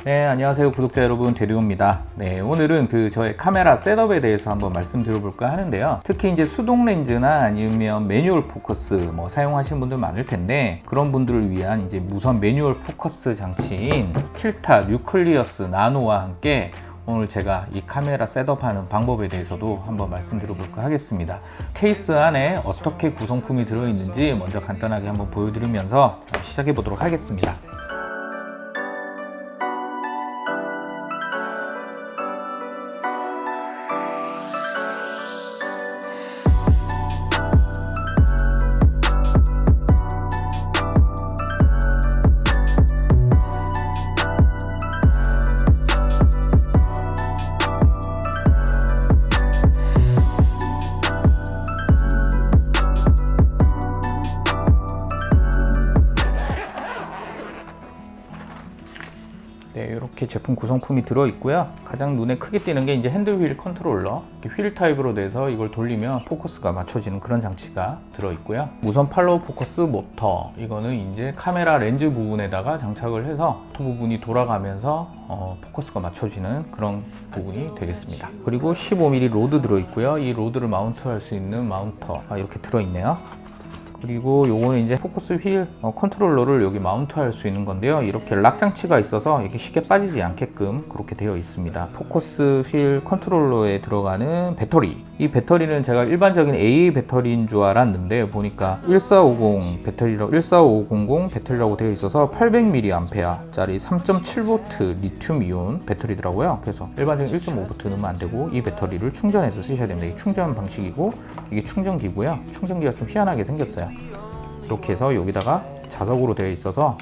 네, 안녕하세요 구독자 여러분, 대류입니다. 네, 오늘은 저의 카메라 셋업에 대해서 한번 말씀드려볼까 하는데요. 특히 이제 수동 렌즈나 아니면 매뉴얼 포커스 사용하시는 분들 많을 텐데, 그런 분들을 위한 이제 무선 매뉴얼 포커스 장치인 킬타 뉴클리어스 나노와 함께 오늘 제가 이 카메라 셋업하는 방법에 대해서도 한번 말씀드려볼까 하겠습니다. 케이스 안에 어떻게 구성품이 들어있는지 먼저 간단하게 한번 보여드리면서 시작해 보도록 하겠습니다. 네, 이렇게 제품 구성품이 들어있고요. 가장 눈에 크게 띄는 게 이제 핸들 휠 컨트롤러, 휠 타입으로 돼서 이걸 돌리면 포커스가 맞춰지는 그런 장치가 들어있고요. 무선 팔로우 포커스 모터, 이거는 이제 카메라 렌즈 부분에다가 장착을 해서 모터 부분이 돌아가면서 포커스가 맞춰지는 그런 부분이 되겠습니다. 그리고 15mm 로드 들어있고요. 이 로드를 마운트할 수 있는 마운터 이렇게 들어있네요. 그리고 요거는 이제 포커스 휠 컨트롤러를 여기 마운트할 수 있는 건데요. 이렇게 락 장치가 있어서 이게 쉽게 빠지지 않게끔 그렇게 되어 있습니다. 포커스 휠 컨트롤러에 들어가는 배터리, 이 배터리는 제가 일반적인 AA 배터리인 줄 알았는데 보니까 1450 배터리라고 14500 배터리라고 되어 있어서 800mAh 짜리 3.7V 리튬 이온 배터리더라고요. 그래서 일반적인 1.5V 넣으면 안 되고 이 배터리를 충전해서 쓰셔야 됩니다. 이게 충전 방식이고 이게 충전기고요. 충전기가 좀 희한하게 생겼어요. 이렇게 해서 여기다가 자석으로 되어 있어서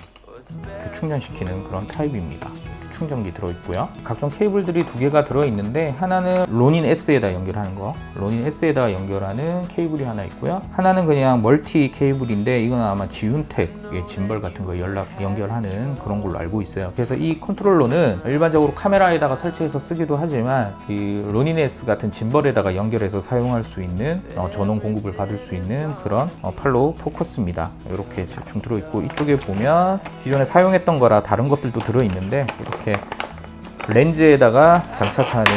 이렇게 충전시키는 그런 타입입니다. 충전기 들어있고요. 각종 케이블들이 두 개가 들어있는데, 하나는 로닌 S에다 연결하는 거, 로닌 S에다 연결하는 케이블이 하나 있고요. 하나는 그냥 멀티 케이블인데 이건 아마 지윤텍의 짐벌 같은 거 연결하는 그런 걸로 알고 있어요. 그래서 이 컨트롤러는 일반적으로 카메라에다가 설치해서 쓰기도 하지만 이 로닌 S 같은 짐벌에다가 연결해서 사용할 수 있는 전원 공급을 받을 수 있는 그런 팔로우 포커스입니다. 이렇게 대충 들어있고, 이쪽에 보면 기존에 사용했던 거라 다른 것들도 들어있는데, 이렇게 렌즈에다가 장착하는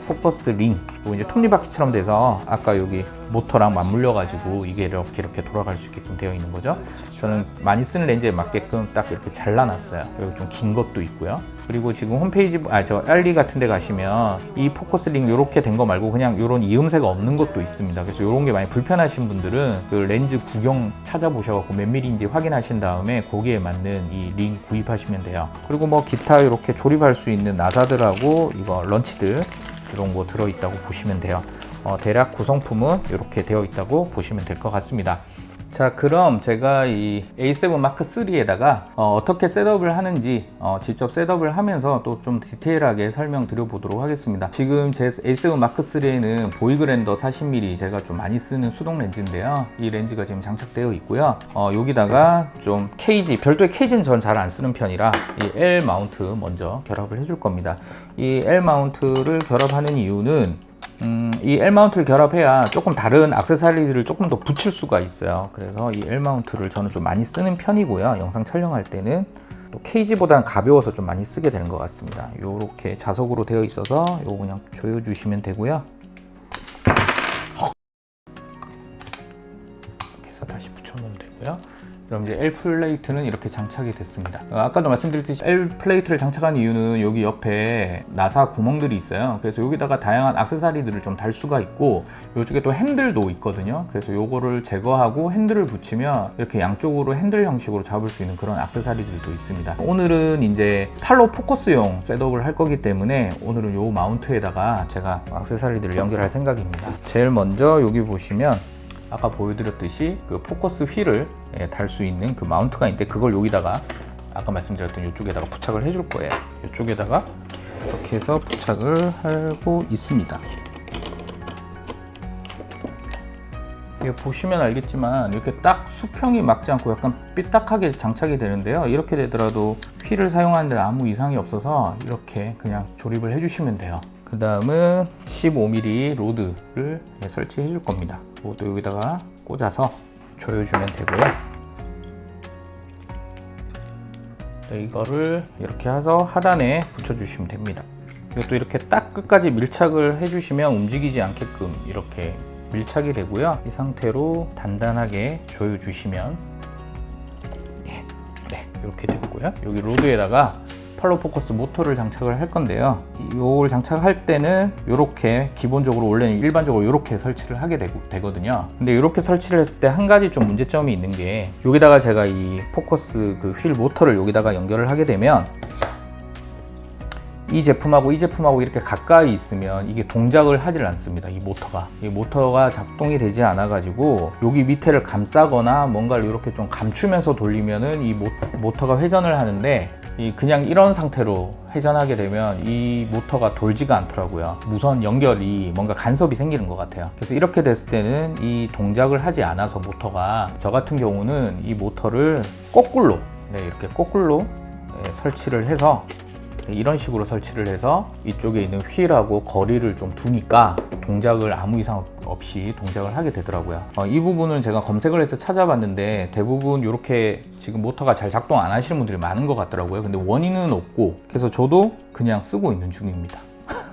포커스 링, 이제 톱니바퀴처럼 돼서 아까 여기 모터랑 맞물려 가지고 이게 이렇게 돌아갈 수 있게끔 되어 있는 거죠. 저는 많이 쓰는 렌즈에 맞게끔 딱 이렇게 잘라놨어요. 여기 좀 긴 것도 있고요. 그리고 지금 홈페이지 저 알리 같은 데 가시면 이 포커스 링 이렇게 된 거 말고 그냥 이런 이음새가 없는 것도 있습니다. 그래서 이런 게 많이 불편하신 분들은 그 렌즈 구경 찾아보셔갖고 몇 밀리인지 확인하신 다음에 거기에 맞는 이 링 구입하시면 돼요. 그리고 기타 이렇게 조립할 수 있는 나사들하고 이거 런치들 이런 거 들어있다고 보시면 돼요. 대략 구성품은 이렇게 되어 있다고 보시면 될 것 같습니다. 자, 그럼 제가 이 A7 마크 3에다가 어떻게 셋업을 하는지 직접 셋업을 하면서 또 좀 디테일하게 설명드려 보도록 하겠습니다. 지금 제 A7 마크 3에는 보이그랜더 40mm 제가 좀 많이 쓰는 수동 렌즈인데요. 이 렌즈가 지금 장착되어 있고요. 여기다가 좀 케이지, 별도의 케이지는 전 잘 안 쓰는 편이라 이 L 마운트 먼저 결합을 해줄 겁니다. 이 L 마운트를 결합하는 이유는 이 L 마운트를 결합해야 조금 다른 액세서리들을 조금 더 붙일 수가 있어요. 그래서 이 L 마운트를 저는 좀 많이 쓰는 편이고요. 영상 촬영할 때는 또 케이지보다는 가벼워서 좀 많이 쓰게 되는 것 같습니다. 이렇게 자석으로 되어 있어서 이거 그냥 조여주시면 되고요. 이렇게 해서 다시 붙여놓으면 되고요. 그럼 이제 L 플레이트는 이렇게 장착이 됐습니다. 아까도 말씀드렸듯이 L 플레이트를 장착한 이유는 여기 옆에 나사 구멍들이 있어요. 그래서 여기다가 다양한 액세서리들을 좀 달 수가 있고, 이쪽에 또 핸들도 있거든요. 그래서 요거를 제거하고 핸들을 붙이면 이렇게 양쪽으로 핸들 형식으로 잡을 수 있는 그런 액세서리들도 있습니다. 오늘은 이제 팔로우 포커스용 셋업을 할 거기 때문에 오늘은 요 마운트에다가 제가 액세서리들을 연결할 생각입니다. 제일 먼저 여기 보시면 아까 보여드렸듯이 그 포커스 휠을 달 수 있는 그 마운트가 있는데, 그걸 여기다가 아까 말씀드렸던 이쪽에다가 부착을 해줄 거예요. 이쪽에다가 이렇게 해서 부착을 하고 있습니다. 이게 보시면 알겠지만 이렇게 딱 수평이 맞지 않고 약간 삐딱하게 장착이 되는데요. 이렇게 되더라도 휠을 사용하는 데 아무 이상이 없어서 이렇게 그냥 조립을 해주시면 돼요. 그 다음은 15mm 로드를 설치해 줄 겁니다. 이것도 여기다가 꽂아서 조여주면 되고요. 이거를 이렇게 해서 하단에 붙여주시면 됩니다. 이것도 이렇게 딱 끝까지 밀착을 해주시면 움직이지 않게끔 이렇게 밀착이 되고요. 이 상태로 단단하게 조여주시면 네, 이렇게 됐고요. 여기 로드에다가 팔로우 포커스 모터를 장착을 할 건데요. 이걸 장착할 때는 이렇게 기본적으로 원래는 일반적으로 이렇게 설치를 하게 되거든요. 근데 이렇게 설치를 했을 때 한 가지 좀 문제점이 있는 게 여기다가 제가 이 포커스 그 휠 모터를 여기다가 연결을 하게 되면 이 제품하고 이 제품하고 이렇게 가까이 있으면 이게 동작을 하질 않습니다. 이 모터가 작동이 되지 않아 가지고 여기 밑에를 감싸거나 뭔가를 이렇게 좀 감추면서 돌리면은 이 모터가 회전을 하는데 그냥 이런 상태로 회전하게 되면 이 모터가 돌지가 않더라고요. 무선 연결이 뭔가 간섭이 생기는 것 같아요. 그래서 이렇게 됐을 때는 이 동작을 하지 않아서 모터가, 저 같은 경우는 이 모터를 거꾸로 이렇게 거꾸로 설치를 해서 이런 식으로 설치를 해서 이쪽에 있는 휠하고 거리를 좀 두니까 동작을 아무 이상 없이 동작을 하게 되더라고요. 이 부분은 제가 검색을 해서 찾아봤는데 대부분 이렇게 지금 모터가 잘 작동 안 하시는 분들이 많은 것 같더라고요. 근데 원인은 없고 그래서 저도 그냥 쓰고 있는 중입니다.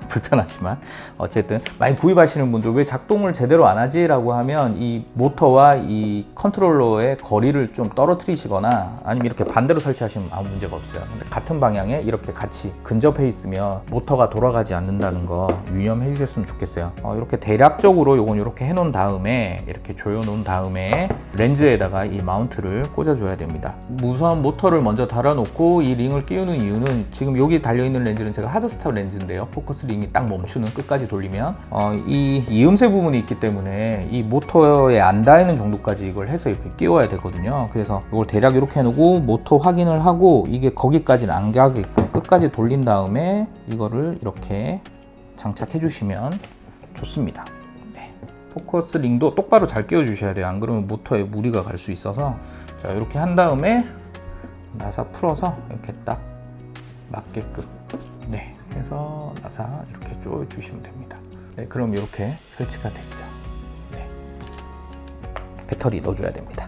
불편하지만 어쨌든 많이 구입하시는 분들 왜 작동을 제대로 안 하지? 라고 하면 이 모터와 이 컨트롤러의 거리를 좀 떨어뜨리시거나 아니면 이렇게 반대로 설치하시면 아무 문제가 없어요. 근데 같은 방향에 이렇게 같이 근접해 있으면 모터가 돌아가지 않는다는 거 유념해 주셨으면 좋겠어요. 이렇게 대략적으로 요건 이렇게 해 놓은 다음에 이렇게 조여 놓은 다음에 렌즈에다가 이 마운트를 꽂아 줘야 됩니다. 무선 모터를 먼저 달아 놓고 이 링을 끼우는 이유는 지금 여기 달려 있는 렌즈는 제가 하드스탑 렌즈인데요. 포커스 링이 딱 멈추는, 끝까지 돌리면 이 이음새 부분이 있기 때문에 이 모터에 안 닿는 정도까지 이걸 해서 이렇게 끼워야 되거든요. 그래서 이걸 대략 이렇게 해놓고 모터 확인을 하고 이게 거기까지는 안 가게끔 끝까지 돌린 다음에 이거를 이렇게 장착해 주시면 좋습니다. 포커스 링도 똑바로 잘 끼워 주셔야 돼요. 안 그러면 모터에 무리가 갈 수 있어서. 자, 이렇게 한 다음에 나사 풀어서 이렇게 딱 맞게끔 해서 나사 이렇게 쪼여 주시면 됩니다. 그럼 이렇게 설치가 됐죠. 배터리 넣어줘야 됩니다.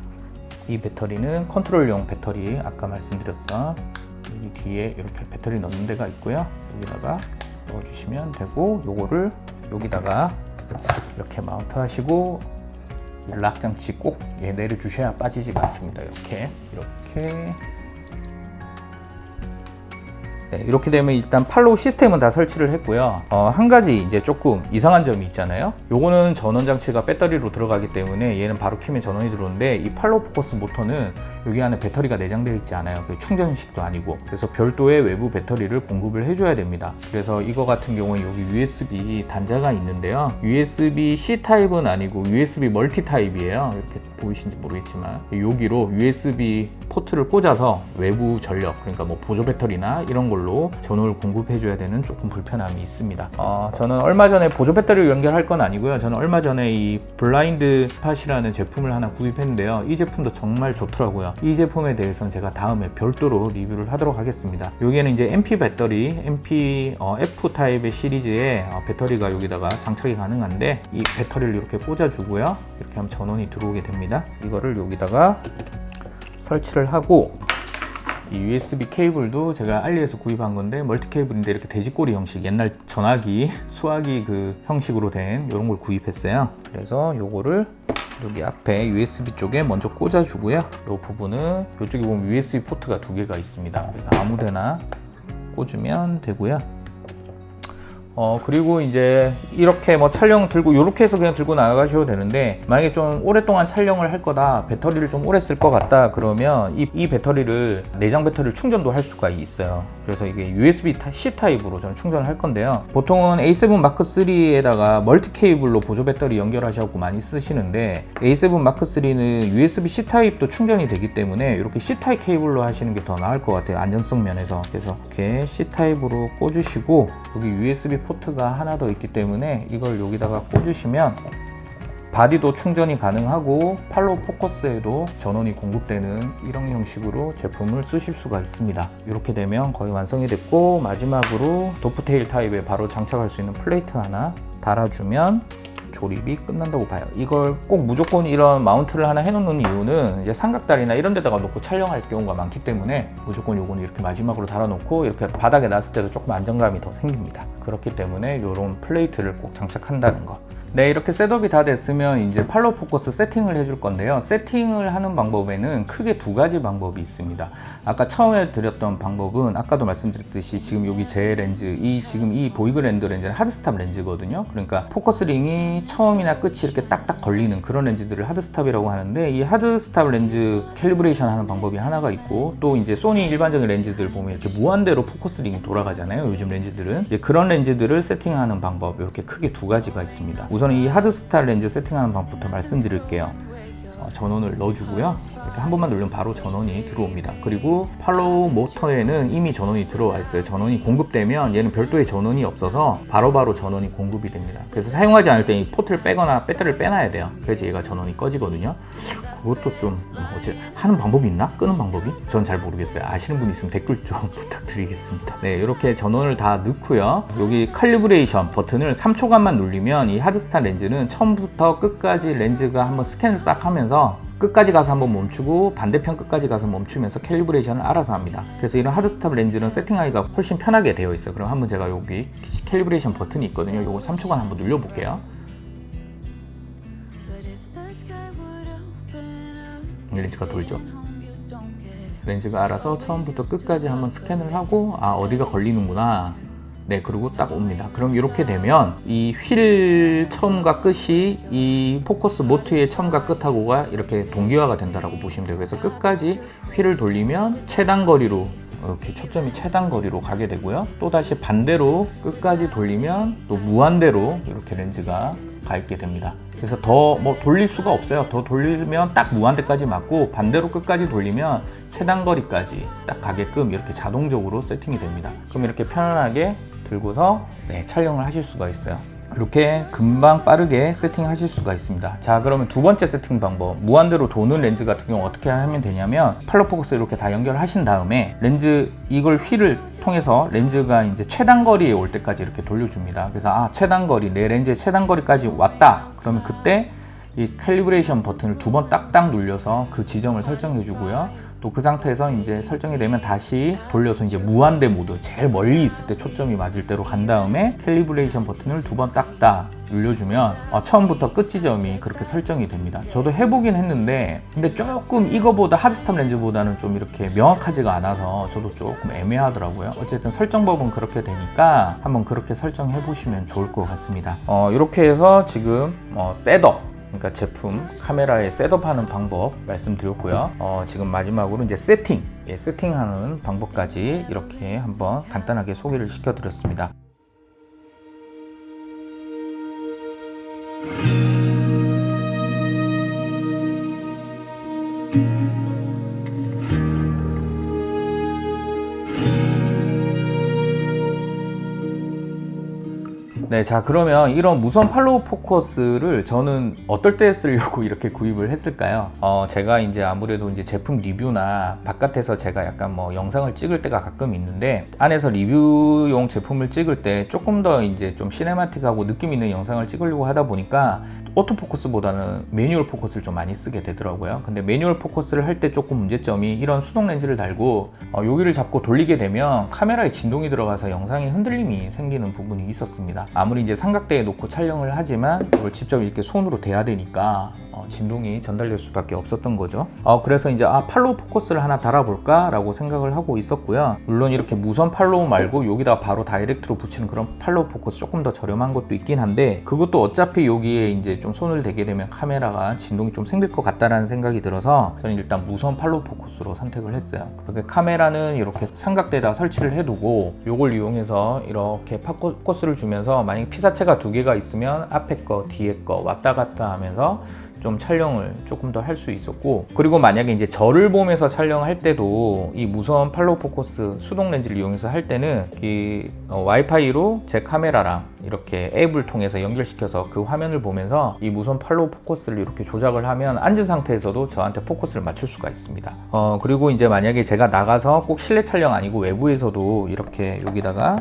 이 배터리는 컨트롤용 배터리, 아까 말씀드렸던 여기 뒤에 이렇게 배터리 넣는 데가 있고요. 여기다가 넣어주시면 되고, 요거를 여기다가 이렇게 마운트 하시고 락 장치 꼭 내려주셔야 빠지지가 않습니다. 이렇게 이렇게 되면 일단 팔로우 시스템은 다 설치를 했고요. 한 가지 이제 조금 이상한 점이 있잖아요. 요거는 전원 장치가 배터리로 들어가기 때문에 얘는 바로 키면 전원이 들어오는데 이 팔로우 포커스 모터는 여기 안에 배터리가 내장되어 있지 않아요. 충전식도 아니고. 그래서 별도의 외부 배터리를 공급을 해줘야 됩니다. 그래서 이거 같은 경우는 여기 USB 단자가 있는데요. USB-C 타입은 아니고 USB 멀티 타입이에요. 이렇게 보이시는지 모르겠지만 여기로 USB 포트를 꽂아서 외부 전력, 그러니까 뭐 보조 배터리나 이런 걸로 전원을 공급해줘야 되는 조금 불편함이 있습니다. 저는 얼마 전에 보조 배터리를 연결할 건 아니고요. 저는 얼마 전에 이 블라인드 팟이라는 제품을 하나 구입했는데요. 이 제품도 정말 좋더라고요. 이 제품에 대해서는 제가 다음에 별도로 리뷰를 하도록 하겠습니다. 여기에는 이제 MP 배터리, MP F 타입의 시리즈의 배터리가 여기다가 장착이 가능한데 이 배터리를 이렇게 꽂아주고요. 이렇게 하면 전원이 들어오게 됩니다. 이거를 여기다가 설치를 하고, 이 USB 케이블도 제가 알리에서 구입한 건데 멀티 케이블인데 이렇게 돼지꼬리 형식, 옛날 전화기, 수화기 그 형식으로 된 이런 걸 구입했어요. 그래서 요거를 여기 앞에 USB 쪽에 먼저 꽂아주고요. 이 부분은 이쪽에 보면 USB 포트가 2개가 있습니다. 그래서 아무데나 꽂으면 되고요. 그리고 이제 이렇게 뭐 촬영 들고 이렇게 해서 그냥 들고 나가셔도 되는데, 만약에 좀 오랫동안 촬영을 할 거다, 배터리를 좀 오래 쓸 것 같다 그러면 이 배터리를, 내장 배터리를 충전도 할 수가 있어요. 그래서 이게 USB-C 타입으로 저는 충전을 할 건데요. 보통은 A7 Mark 3에다가 멀티 케이블로 보조 배터리 연결하셔서 많이 쓰시는데, A7 Mark 3는 USB-C 타입도 충전이 되기 때문에 이렇게 C 타입 케이블로 하시는 게 더 나을 것 같아요. 안전성 면에서. 그래서 이렇게 C 타입으로 꽂으시고, 여기 USB 포트가 하나 더 있기 때문에 이걸 여기다가 꽂으시면 바디도 충전이 가능하고 팔로우 포커스에도 전원이 공급되는 이런 형식으로 제품을 쓰실 수가 있습니다. 이렇게 되면 거의 완성이 됐고, 마지막으로 도프테일 타입에 바로 장착할 수 있는 플레이트 하나 달아주면 조립이 끝난다고 봐요. 이걸 꼭 무조건 이런 마운트를 하나 해놓는 이유는 이제 삼각다리나 이런 데다가 놓고 촬영할 경우가 많기 때문에 무조건 요거는 이렇게 마지막으로 달아놓고 이렇게 바닥에 놨을 때도 조금 안정감이 더 생깁니다. 그렇기 때문에 이런 플레이트를 꼭 장착한다는 거. 네, 이렇게 셋업이 다 됐으면 이제 팔로우 포커스 세팅을 해줄 건데요. 세팅을 하는 방법에는 크게 두 가지 방법이 있습니다. 아까 처음에 드렸던 방법은 아까도 말씀드렸듯이 지금 여기 제 렌즈, 지금 이 보이그랜드 렌즈는 하드스탑 렌즈거든요. 그러니까 포커스링이 처음이나 끝이 이렇게 딱딱 걸리는 그런 렌즈들을 하드스탑이라고 하는데, 이 하드스탑 렌즈 캘리브레이션 하는 방법이 하나가 있고, 또 이제 소니 일반적인 렌즈들 보면 이렇게 무한대로 포커스링이 돌아가잖아요. 요즘 렌즈들은 이제 그런 렌즈들을 세팅하는 방법, 이렇게 크게 두 가지가 있습니다. 우선 이 하드스탑 렌즈 세팅하는 방법부터 말씀드릴게요. 전원을 넣어주고요. 이렇게 한 번만 누르면 바로 전원이 들어옵니다. 그리고 팔로우 모터에는 이미 전원이 들어와 있어요. 전원이 공급되면 얘는 별도의 전원이 없어서 바로바로 전원이 공급이 됩니다. 그래서 사용하지 않을 때 이 포트를 빼거나 배터리를 빼놔야 돼요. 그래서 얘가 전원이 꺼지거든요. 그것도 좀 어째 하는 방법이 있나? 끄는 방법이? 전 잘 모르겠어요. 아시는 분 있으면 댓글 좀 부탁드리겠습니다. 네, 이렇게 전원을 다 넣고요. 여기 칼리브레이션 버튼을 3초간만 누르면 이 하드스탑 렌즈는 처음부터 끝까지 렌즈가 한번 스캔을 싹 하면서 끝까지 가서 한번 멈추고 반대편 끝까지 가서 멈추면서 캘리브레이션을 알아서 합니다. 그래서 이런 하드스탑 렌즈는 세팅하기가 훨씬 편하게 되어 있어요. 그럼 한번 제가 여기 캘리브레이션 버튼이 있거든요. 이거 3초간 한번 눌러볼게요. 렌즈가 돌죠. 렌즈가 알아서 처음부터 끝까지 한번 스캔을 하고 어디가 걸리는구나. 네, 그리고 딱 옵니다. 그럼 이렇게 되면 이 휠 처음과 끝이 이 포커스 모트의 처음과 끝하고가 이렇게 동기화가 된다라고 보시면 돼요. 그래서 끝까지 휠을 돌리면 최단 거리로 이렇게 초점이 최단 거리로 가게 되고요. 또 다시 반대로 끝까지 돌리면 또 무한대로 이렇게 렌즈가 가 있게 됩니다. 그래서 더 돌릴 수가 없어요. 더 돌리면 딱 무한대까지 맞고, 반대로 끝까지 돌리면 최단 거리까지 딱 가게끔 이렇게 자동적으로 세팅이 됩니다. 그럼 이렇게 편안하게 들고서 촬영을 하실 수가 있어요. 이렇게 금방 빠르게 세팅하실 수가 있습니다. 자, 그러면 두 번째 세팅 방법, 무한대로 도는 렌즈 같은 경우 어떻게 하면 되냐면, 팔로우 포커스 이렇게 다 연결하신 다음에 렌즈 이걸 휠을 통해서 렌즈가 이제 최단 거리에 올 때까지 이렇게 돌려줍니다. 그래서 최단 거리, 내 렌즈의 최단 거리까지 왔다. 그러면 그때 이 캘리브레이션 버튼을 두 번 딱딱 눌려서 그 지점을 설정해 주고요. 또 그 상태에서 이제 설정이 되면 다시 돌려서 이제 무한대 모드, 제일 멀리 있을 때 초점이 맞을 때로 간 다음에 캘리브레이션 버튼을 두 번 딱딱 눌려주면 처음부터 끝 지점이 그렇게 설정이 됩니다. 저도 해보긴 했는데 근데 조금 이거보다 하드스탑 렌즈보다는 좀 이렇게 명확하지가 않아서 저도 조금 애매하더라고요. 어쨌든 설정법은 그렇게 되니까 한번 그렇게 설정해 보시면 좋을 것 같습니다. 이렇게 해서 지금 셋업, 그러니까 제품 카메라에 셋업하는 방법 말씀드렸고요. 지금 마지막으로 이제 세팅하는 방법까지 이렇게 한번 간단하게 소개를 시켜드렸습니다. 네, 자, 그러면 이런 무선 팔로우 포커스를 저는 어떨 때 쓰려고 이렇게 구입을 했을까요? 제가 이제 아무래도 이제 제품 리뷰나 바깥에서 제가 약간 영상을 찍을 때가 가끔 있는데, 안에서 리뷰용 제품을 찍을 때 조금 더 이제 좀 시네마틱하고 느낌 있는 영상을 찍으려고 하다 보니까 오토포커스보다는 매뉴얼 포커스를 좀 많이 쓰게 되더라고요. 근데 매뉴얼 포커스를 할 때 조금 문제점이, 이런 수동 렌즈를 달고 여기를 잡고 돌리게 되면 카메라에 진동이 들어가서 영상에 흔들림이 생기는 부분이 있었습니다. 아무리 이제 삼각대에 놓고 촬영을 하지만 이걸 직접 이렇게 손으로 대야 되니까 진동이 전달될 수밖에 없었던 거죠. 그래서 이제 팔로우 포커스를 하나 달아볼까 라고 생각을 하고 있었고요. 물론 이렇게 무선 팔로우 말고 여기다 바로 다이렉트로 붙이는 그런 팔로우 포커스 조금 더 저렴한 것도 있긴 한데, 그것도 어차피 여기에 이제 좀 손을 대게 되면 카메라가 진동이 좀 생길 것 같다라는 생각이 들어서 저는 일단 무선 팔로우 포커스로 선택을 했어요. 그렇게 카메라는 이렇게 삼각대에다 설치를 해두고 요걸 이용해서 이렇게 포커스를 주면서, 만약에 피사체가 두 개가 있으면 앞에 거 뒤에 거 왔다 갔다 하면서 좀 촬영을 조금 더 할 수 있었고, 그리고 만약에 이제 저를 보면서 촬영할 때도 이 무선 팔로우 포커스 수동 렌즈를 이용해서 할 때는 이 와이파이로 제 카메라랑 이렇게 앱을 통해서 연결시켜서 그 화면을 보면서 이 무선 팔로우 포커스를 이렇게 조작을 하면 앉은 상태에서도 저한테 포커스를 맞출 수가 있습니다. 그리고 이제 만약에 제가 나가서 꼭 실내 촬영 아니고 외부에서도 이렇게 여기다가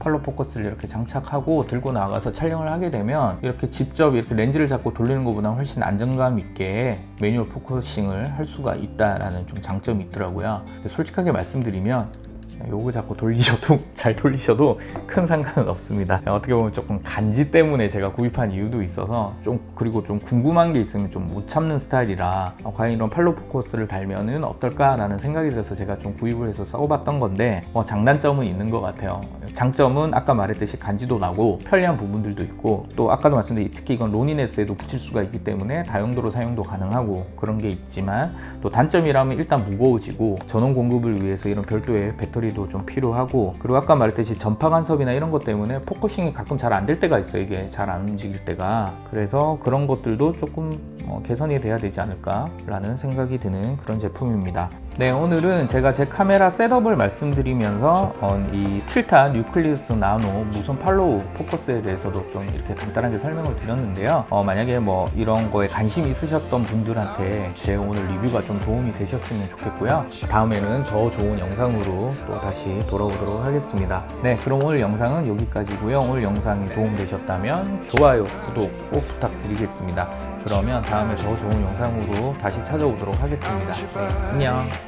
팔로우 포커스를 이렇게 장착하고 들고 나가서 촬영을 하게 되면 이렇게 직접 이렇게 렌즈를 잡고 돌리는 것보다 훨씬 안정감 있게 매뉴얼 포커싱을 할 수가 있다라는 좀 장점이 있더라고요. 솔직하게 말씀드리면 요거 자꾸 돌리셔도 잘 돌리셔도 큰 상관은 없습니다. 어떻게 보면 조금 간지 때문에 제가 구입한 이유도 있어서 그리고 좀 궁금한 게 있으면 좀 못 참는 스타일이라 과연 이런 팔로우 포커스를 달면은 어떨까라는 생각이 들어서 제가 좀 구입을 해서 써봤던 건데 장단점은 있는 것 같아요. 장점은 아까 말했듯이 간지도 나고 편리한 부분들도 있고, 또 아까도 말씀드린 특히 이건 로니네스에도 붙일 수가 있기 때문에 다용도로 사용도 가능하고 그런 게 있지만, 또 단점이라면 일단 무거워지고 전원 공급을 위해서 이런 별도의 배터리도 좀 필요하고, 그리고 아까 말했듯이 전파 간섭이나 이런 것 때문에 포커싱이 가끔 잘 안 될 때가 있어요. 이게 잘 안 움직일 때가. 그래서 그런 것들도 조금 개선이 돼야 되지 않을까 라는 생각이 드는 그런 제품입니다. 네, 오늘은 제가 제 카메라 셋업을 말씀드리면서 이 틸타 뉴클리우스 나노 무선 팔로우 포커스에 대해서도 좀 이렇게 간단하게 설명을 드렸는데요. 만약에 뭐 이런 거에 관심 있으셨던 분들한테 제 오늘 리뷰가 좀 도움이 되셨으면 좋겠고요. 다음에는 더 좋은 영상으로 또 다시 돌아오도록 하겠습니다. 네, 그럼 오늘 영상은 여기까지고요. 오늘 영상이 도움되셨다면 좋아요, 구독 꼭 부탁드리겠습니다. 그러면 다음에 더 좋은 영상으로 다시 찾아오도록 하겠습니다. 네, 안녕.